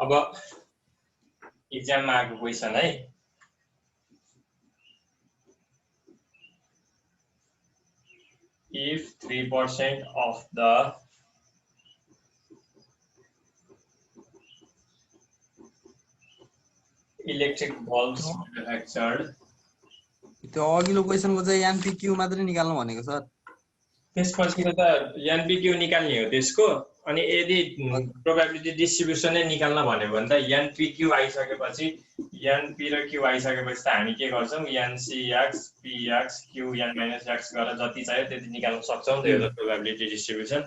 अब एक्जाममा आएको क्वेसन है, if 3% of the electric bulbs manufactured, त्यो अघिल्लो क्वेसनको चाहिँ एनपीक्यू मात्रै निकाल्नु भनेको सर। त्यसपछिको त एनपीक्यू निकाल्ने हो त्यसको, अनि यदि प्रोबेबिलिटी डिस्ट्रिब्युसन नै निकाल्न भन्यो भने त एनपीक्यू आइसकेपछि एनपी र क्यू आइसकेपछि त हामी के गर्छौं, NCX PX Q N minus X गरेर जति चाहियो त्यति निकाल्न सक्छौं नि त प्रोबेबिलिटी डिस्ट्रिब्युसन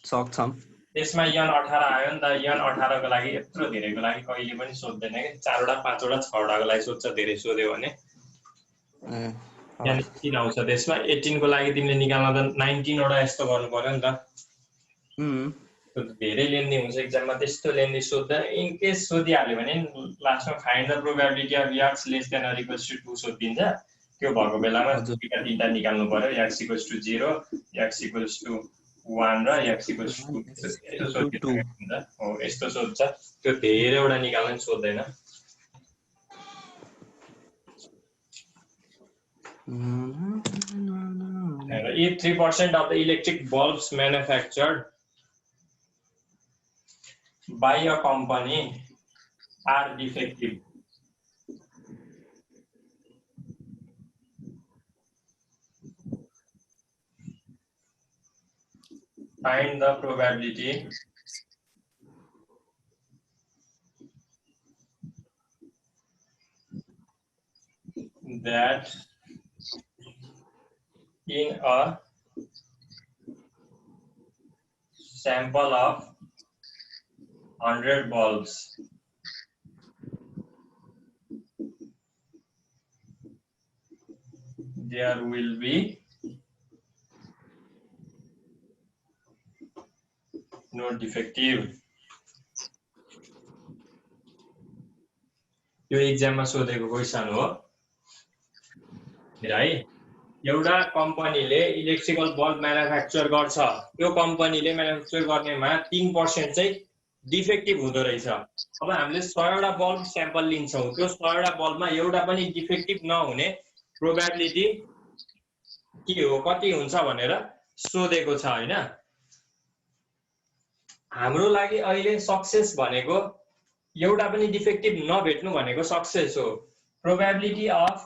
सक्छौं। त्यसमा एन 18 आयो नि त, एन 18 को लागि यत्रो धेरैको लागि कहिले पनि सोध्दैन के, 4 वटा 5 वटा 6 वटाको लागि सोध्छ धेरै सोध्यो भने। यहाँ 18 आउँछ त्यसमा, 18 को लागि तिमीले निकाल्न त 19 वटा यस्तो गर्नु पर्यो नि त। धेरै लेन्दी हुन्छ एक्जाममा, त्यस्तो लेन्दी सोध्दैन। इन केस सोधिहाल्यो भने लास्टमा find the probability of X less than or equals to 2 सोधिन्छ। त्यो भएको बेलामा दुईटा तीनटा निकाल्नु पर्यो, X equals to 0, X equals to 1 र एक्स इक्वल्स टु 2 हो, यस्तो सोध्छ। त्यो धेरैवटा निकाल्न सोध्दैन। If 3% of the electric bulbs manufactured by a company are defective, find the probability that in a sample of 100 bulbs, there will be no defective. यो एक्जाममा सोधेको क्वेसन हो है। एउटा कम्पनीले इलेक्ट्रिकल बल्ब म्यानुफ्याक्चर गर्छ, त्यो कम्पनीले म्यानुफ्याक्चर गर्नेमा 3% चाहिँ डिफेक्टिभ हुँदो रहेछ। अब हामीले 100 वटा बल्ब स्याम्पल लिन्छौं, त्यो 100 वटा बल्बमा एउटा पनि डिफेक्टिभ नहुने प्रोबेबिलिटी के हो, कति हुन्छ भनेर सोधेको छ हैन। हाम्रो लागि अहिले सक्सेस भनेको एउटा पनि डिफेक्टिभ नभेट्नु भनेको सक्सेस हो। प्रोबेबिलिटी अफ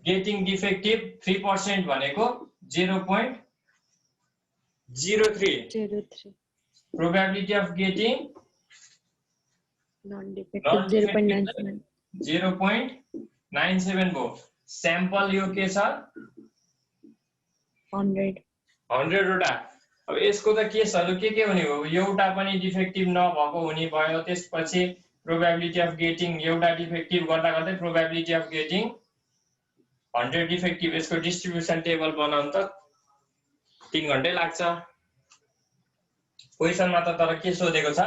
गेटिङ डिफेक्टिभ 3% भनेको 0.03, probability of getting non defective 0.97 भयो। स्याम्पल यो के छ 100 वटा। अब यसको त केसहरु के हुने हो, एउटा पनि डिफेक्टिभ नभएको हुने भयो। त्यसपछि प्रोबेबिलिटी अफ गेटिङ एउटा डिफेक्टिभ गर्दा गर्दै प्रोबेबिलिटी अफ गेटिङ 100 डिफेक्टिभ, यसको डिस्ट्रिब्युसन टेबल बनाउन त 3 घण्टै लाग्छ। क्वेसनमा त तर के सोधेको छ,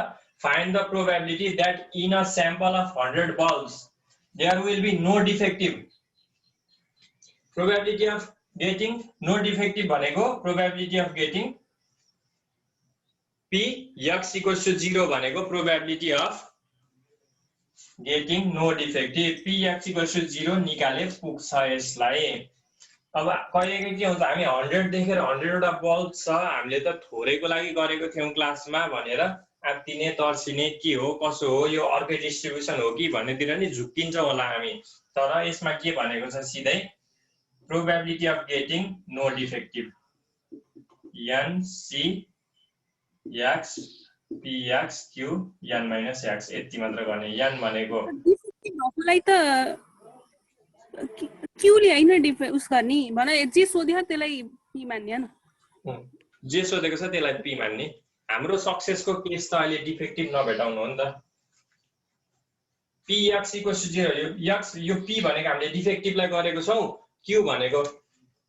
find the probability that in a sample of 100 bulbs there will be no defective. Probability of getting no defective भनेको probability of getting p x equals to 0 भनेको probability of getting no defective. p x equals to 0 निकाले पुग्छ यसलाई। अब कहिलेकाहीँ के हुन्छ, हामी 100 देखेर 100 वटा बल्ब छ, हामीले त थोरैको लागि गरेको थियौं क्लासमा भनेर आत्तिने तर्सिने के हो कसो हो, यो अर्कै डिस्ट्रिब्युसन हो कि भन्नेतिर नि झुक्किन्छ होला हामी। तर यसमा के भनेको छ सिधै, probability of getting no defective n c x p x q n minus x यति मात्र गर्ने। n भनेको डिफेक्टिभ भएकोलाई त क्यूले हैन उस गर्ने भने जे सोध्यो त्यसलाई पी मान्ने हैन, जे सोधेको छ त्यसलाई पी मान्ने। हाम्रो सक्सेसको केस त अहिले डिफेक्टिभ नभेटाउनु हो नि त। p x equals to 0 यो x यो p भनेको हामीले डिफेक्टिभलाई गरेको छौं, q भनेको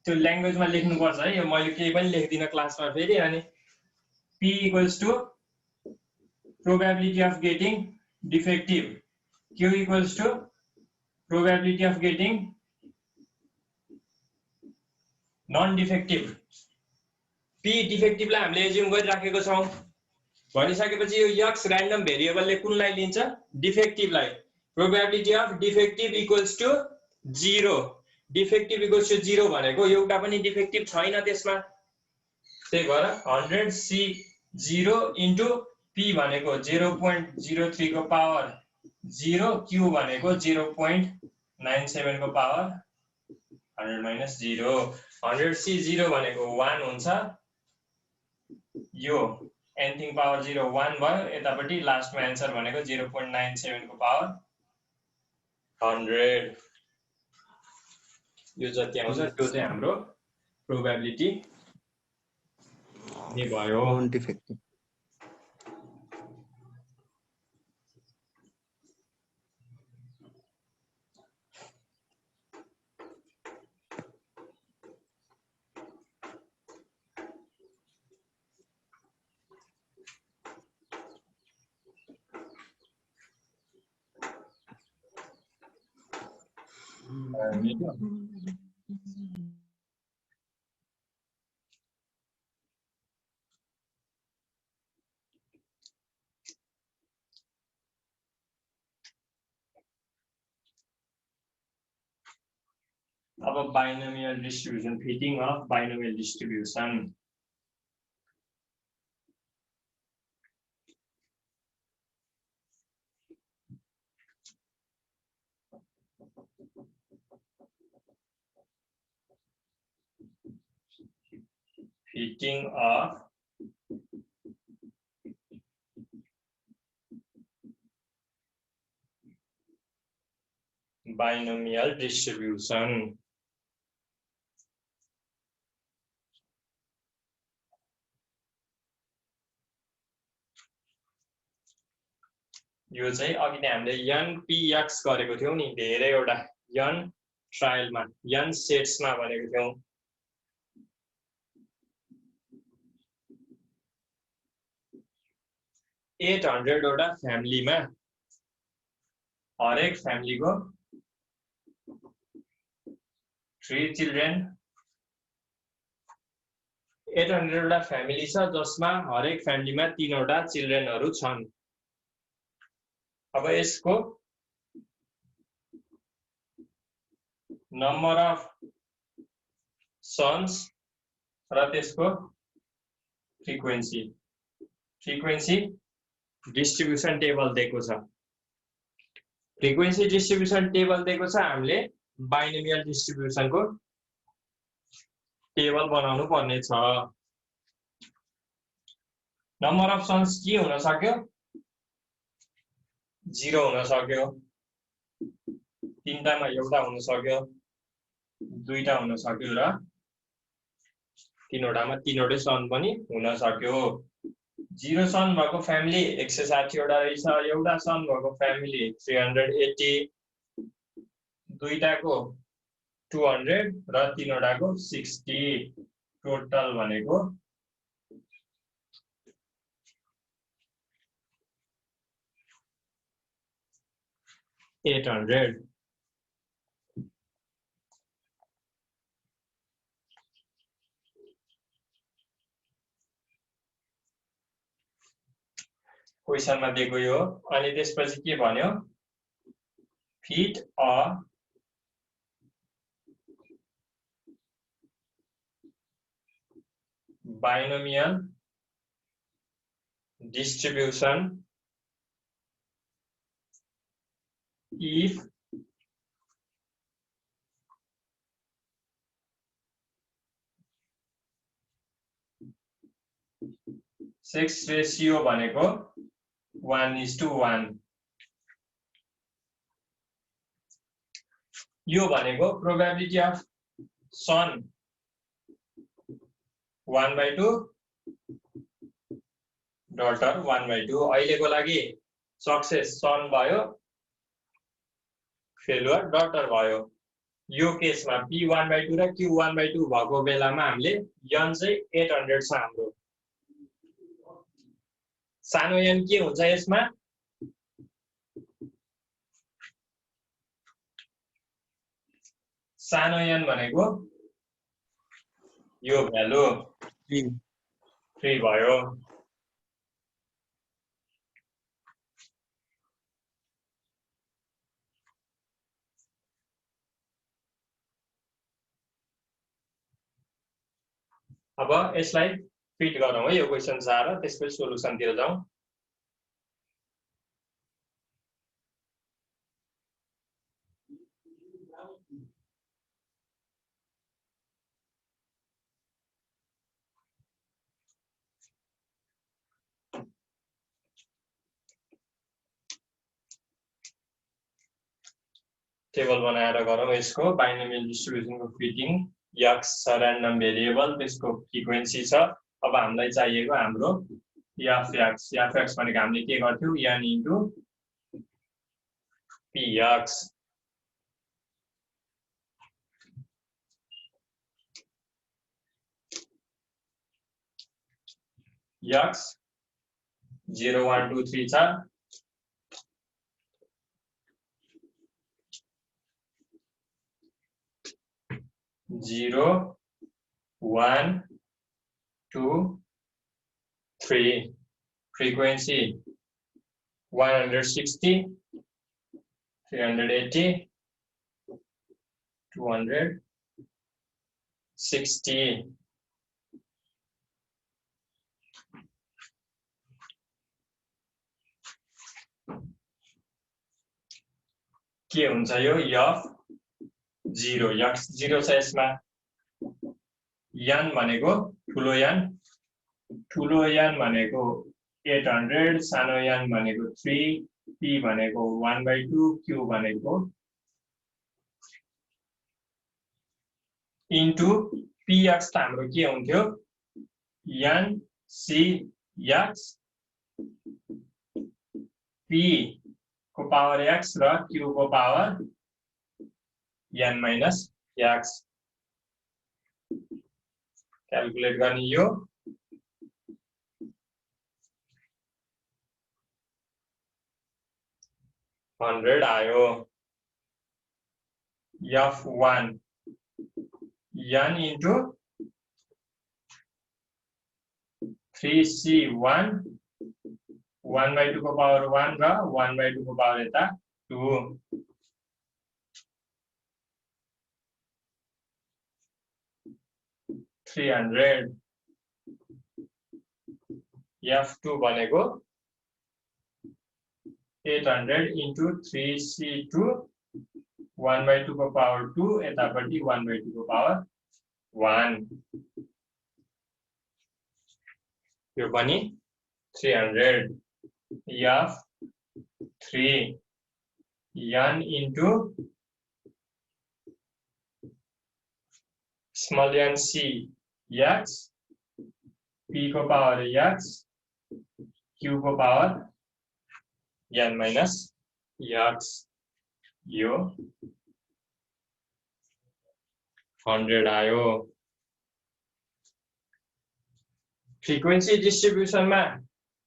त्यो ल्याङ्ग्वेजमा लेख्नु पर्छ है, यो मैले केही पनि लेख्दिन क्लासमा फेरि। अनि p equals to probability of getting defective, q equals to probability of getting non defective। p डिफेक्टिभलाई हामीले एज्युम गरिराखेको छौं, भनिसकेपछि यो x र्यान्डम भेरिएबलले कुनलाई लिन्छ डिफेक्टिभलाई probability of defective equals to 0 defective equals to 0 भनेको एउटा पनि डिफेक्टिभ छैन त्यसमा त्यही भएर 100C0 इन्टु p भनेको 0.03 को पावर 0 q भनेको 0.97 को पावर 100 माइनस 0 100C0 भनेको 1 हुन्छ यो एनिथिङ पावर 0 1 भयो यतापट्टि लास्टमा एन्सर भनेको 0.97 को पावर 100 यो जति आउँछ त्यो चाहिँ हाम्रो प्रोबेबिलिटी नि भयो नन डिफेक्टिभ अब binomial distribution fitting of binomial distribution fitting of binomial distribution यो चाहिँ अघि नै हामीले npx गरेको थियौ नि धेरैवटा n ट्रायलमा n सेट्समा भनेको थियौ 800 वटा फ्यामिलीमा हरेक फ्यामिलीको 3 चिल्ड्रेन 800 वटा फ्यामिली छ जसमा हरेक फ्यामिलीमा 3 वटा चिल्ड्रेनहरु छन् अब यसको नम्बर अफ सन्स र त्यसको फ्रिक्वेन्सी डिस्ट्रिब्युसन टेबल दिएको छ फ्रिक्वेन्सी डिस्ट्रिब्युसन टेबल दिएको छ हामीले बाइनोमियल डिस्ट्रिब्युसनको टेबल बनाउनु पर्ने छ नम्बर अफ सन्स के हुन सक्यो 0 हुन सक्यो तीनटामा एउटा हुन सक्यो दुईटा हुन सक्यो र तीनवटामा तीनवटै सन पनि हुन सक्यो 0 सन भएको फ्यामिली 160 वटा रहेछ एउटा सन भएको फ्यामिली 380 दुईटाको 200 र तीनवटाको 60 टोटल भनेको 800 क्वेशनमा दिएको यो अनि त्यसपछि के भन्यो fit a binomial distribution if 6 ratio भनेको 1:1 यो भनेको प्रोबेबिलिटी अफ सन 1/2 डटर 1/2 अहिलेको लागि सक्सेस सन भयो फेलुअर डटर भयो यो केसमा p 1/2 र q 1/2 भएको बेलामा हामीले n चाहिँ 800 छ हाम्रो सानो n के हुन्छ यसमा सानो n भनेको यो भ्यालु 3 भयो अब यसलाई फिट गरौँ है यो क्वेसन चार त्यसपछि सोलुसनतिर जाउँ। टेबल बनाएर गरौँ यसको बाइनोमियल डिस्ट्रिब्युसनको फिटिङ x छ र्यान्डम भेरिएबल त्यसको फ्रिक्वेन्सी छ। अब हामीलाई चाहिएको हाम्रो f(x) भनेको हामीले के गर्थ्यौ n इन्टु px x 0 1 2 3 छ 0 1 2 3 frequency 160 380 260 के हुन्छ यो f0 x0 छ यसमा n भनेको ठुलो n भनेको 800 सानो n भनेको 3 p भनेको 1/2 q भनेको इन्टु px त हाम्रो के हुन्थ्यो n c x p को पावर x र q को power n minus x calculate गर्ने यो 100 आयो। f1 n इन्टु 3c1 1/2 को पावर 1 र 1/2 को पावर यता 2 300 f2 भनेको 800 इन्टु 3c2 1/2 को पावर 2 यतापट्टि 1/2 को पावर 1 यो पनि 300 f3 n into small n c x p को पावर x q को पावर n minus x यो 100 आयो। फ्रिक्वेन्सी डिस्ट्रिब्युसनमा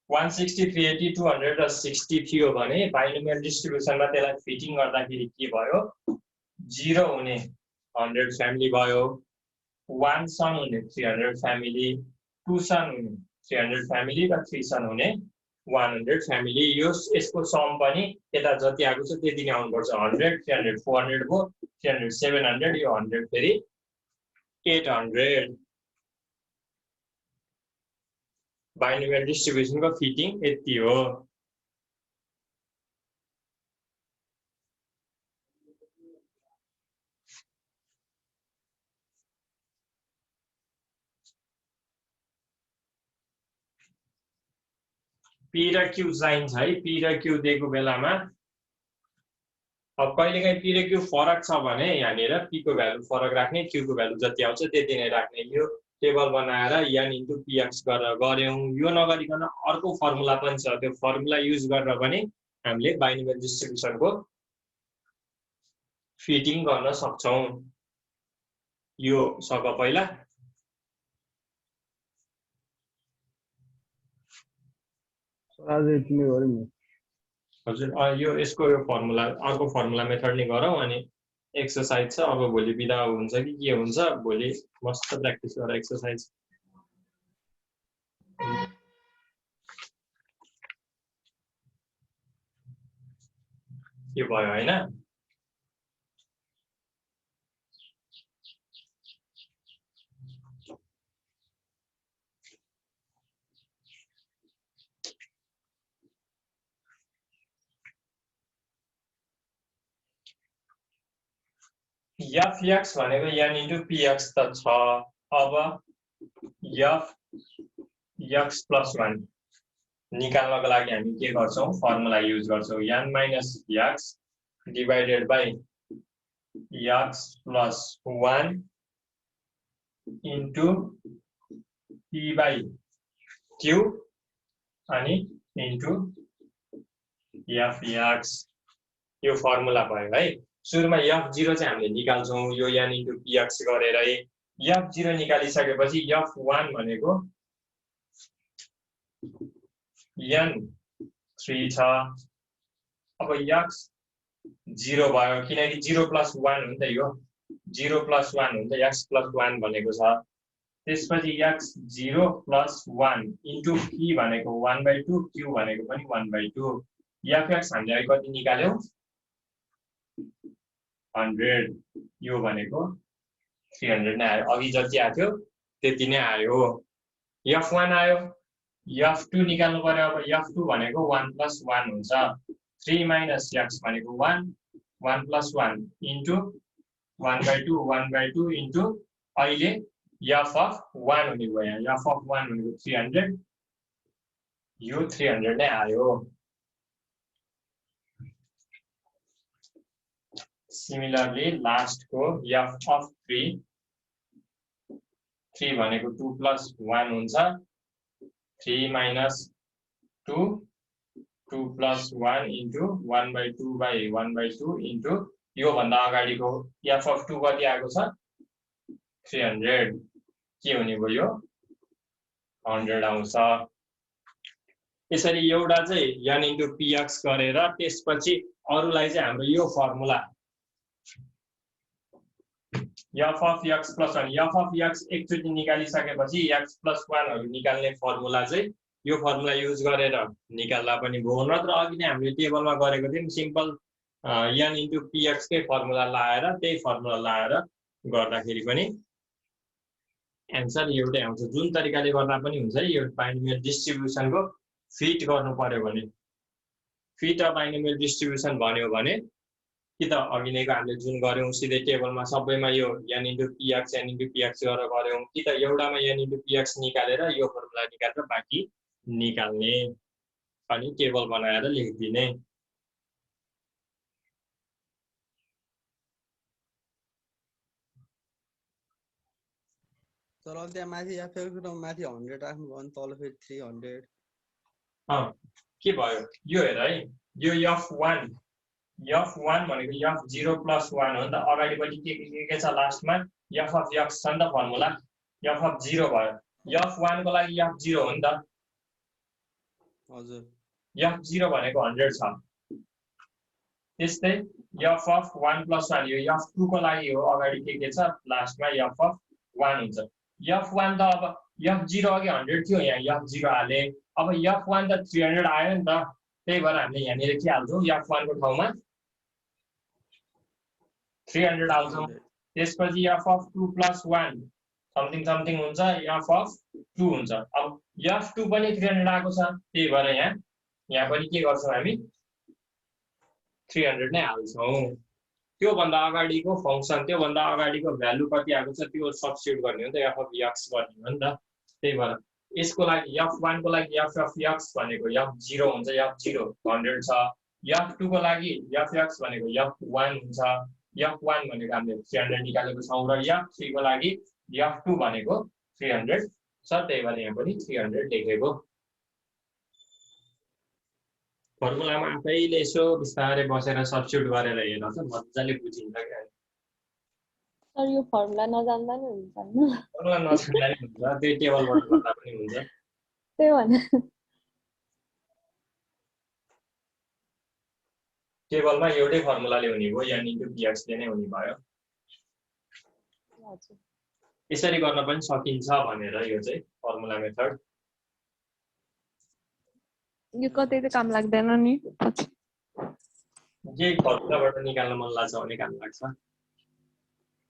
160 380 200 र 60 थियो भने बाइनोमियल डिस्ट्रिब्युसनमा त्यसलाई फिटिङ गर्दाखेरि के भयो 0 हुने 100 फ्यामिली भयो 1 सन हुने 300 फ्यामिली 2 सन हुने 300 फ्यामिली र 3 सन हुने 100 फ्यामिली यो यसको सम पनि यता जति आएको छ त्यति नै आउनुपर्छ 100 300 400 भयो 300 700 यो 100 फेरि 800 बाइनोमियल डिस्ट्रिब्युसनको फिटिङ यति हो। p र q चाहिन्छ है p र q दिएको बेलामा अब कहिलेकाहीँ p र q फरक छ भने यहाँनिर p को भ्यालु फरक राख्ने q को भ्यालु जति आउँछ त्यति नै राख्ने यो टेबल बनाएर n इन्टु px गरेर गर्यौं यो नगरिकन अर्को फर्मुला पनि छ त्यो फर्मुला युज गरेर पनि हामीले बाइनोमियल डिस्ट्रिब्युसनको फिटिङ गर्न सक्छौं। यो सक पहिला हजुर यो यसको यो फर्मुला अर्को फर्मुला मेथड नै गरौँ अनि एक्सरसाइज छ अब भोलि बिदा हुन्छ कि के हुन्छ भोलि मस्त प्र्याक्टिस गरेर एक्सरसाइज यो भयो हैन। fx भनेको n into px त छ अब f x plus 1 निकाल्नको लागि हामी के गर्छौं फर्मुला युज गर्छौं n minus x divided by x plus 1 into p by q अनि into fx यो फर्मुला भयो है सुरुमा f0 चाहिँ हामीले निकाल्छौं यो n into px गरेरै f0 निकालिसकेपछि f1 भनेको n 3 छ अब x 0 भयो किनकि 0 plus 1 हो नि त यो 0 plus 1 हो नि त x plus 1 भनेको छ त्यसपछि x 0 plus 1 into p भनेको 1/2 q भनेको पनि 1/2 fx हामीले कति निकाल्यौ 100 यो भनेको 300 नै आयो अघि जति आथ्यो त्यति नै आयो f1 आयो f2 निकाल्नु पर्यो अब f2 भनेको 1 plus 1 हुन्छ 3 minus x भनेको 1 1 plus 1 into 1/2 1/2 into अहिले f of 1 हुने भयो यहाँ f of 1 भनेको 300 यो 300 नै आयो Similarly, last को f of 3 भनेको 2 plus 1 हुन्छ 3 minus 2 2 plus 1 into 1/2 by 1/2 into यो भन्दा अगाडिको f of 2 कति आएको छ 300 के हुने भयो 100 आउँछ यसरी एउटा चाहिँ n into px गरेर त्यसपछि अरुलाई चाहिँ हाम्रो यो formula f of x plus 1 f of x एकचोटी निकालिसकेपछि x plus 1 हरु निकाल्ने फर्मुला चाहिँ यो फर्मुला युज गरेर निकाल्दा पनि भयो नत्र अघि नै हामीले टेबलमा गरेको थियौं सिम्पल n into px कै फर्मुला लाएर त्यही फर्मुला लाएर गर्दाखेरि पनि आन्सर एउटै आउँछ जुन तरिकाले गर्दा पनि हुन्छ यो बाइनोमियल डिस्ट्रिब्युसनको फिट गर्नु पर्यो भने फिट अफ बाइनोमियल डिस्ट्रिब्युसन भन्यो भने कि त अघि नैको हामीले जुन गर्यौं सिधै टेबलमा सबैमा यो n into px गरेर गर्यौं कि त एउटामा n into px निकालेर यो फर्मुला निकालेर बाँकी निकाल्ने अनि टेबल बनाएर लेखिदिने तर त्यहाँ माथि fx र माथि 100 राख्नु भयो भने तल फेरि 300 के भयो यो हेर है यो f1 भनेको f0 plus 1 हो नि त अगाडिपटि के छ लास्टमा f of x छ नि त फर्मुला f of 0 भयो f1 को लागि f0 हो नि त हजुर f0 भनेको 100 छ त्यस्तै f of 1 plus 1 यो f2 को लागि हो अगाडि के छ लास्टमा f of 1 हुन्छ f1 त अब f0 अघि 100 थियो यहाँ f0 हाले अब f1 त 300 आयो नि त त्यही भएर हामीले यहाँनिर के हाल्छौं f1 को ठाउँमा 300 हाल्छौं त्यसपछि f of 2 plus 1 समथिङ हुन्छ f of 2 हुन्छ अब f2 पनि 300 आएको छ त्यही भएर यहाँ पनि के गर्छौं हामी 300 नै हाल्छौं त्यो भन्दा अगाडिको फंक्सन त्यो भन्दा अगाडिको भ्यालु कति आएको छ त्यो सब्स्टिट्युट गर्ने हो नि त f of x गर्ने हो नि त त्यही भएर यसको लागि f1 को लागि f of x भनेको f0 हुन्छ f0 100 छ f2 को लागि fx भनेको f1 हुन्छ f1 भनेको हामीले 300 निकालेको छौं र f3 को लागि f2 भनेको 300 छ त्यही भएर यहाँ पनि 300 लेखेको फर्मुलामा आफैले यसो बिस्तारै बसेर सब्स्टिट्युट गरेर हेर्दा चाहिँ मज्जाले बुझिन्छ क्या सर यो फर्मुला नजान्दा नि हुन्छ हैन फर्मुला नजान्दा नि हुन्छ त्यो टेबलबाट गर्दा पनि हुन्छ त्यही भने टेबलमा एउटै फर्मुलाले हुने भयो n into px ले नै हुने भयो हजुर यसरी गर्न पनि सकिन्छ भनेर यो चाहिँ फर्मुला मेथड यो कतै त काम लाग्दैन नि पछि जे फर्मुलाबाट निकाल्न मन लाग्छ भने काम लाग्छ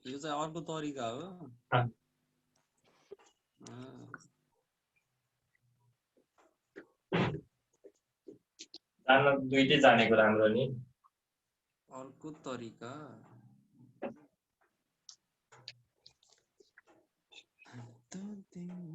यो चाहिँ अर्को तरिका हो जान्न दुईटै जानेको राम्रो नि अर्को तरिका तिमी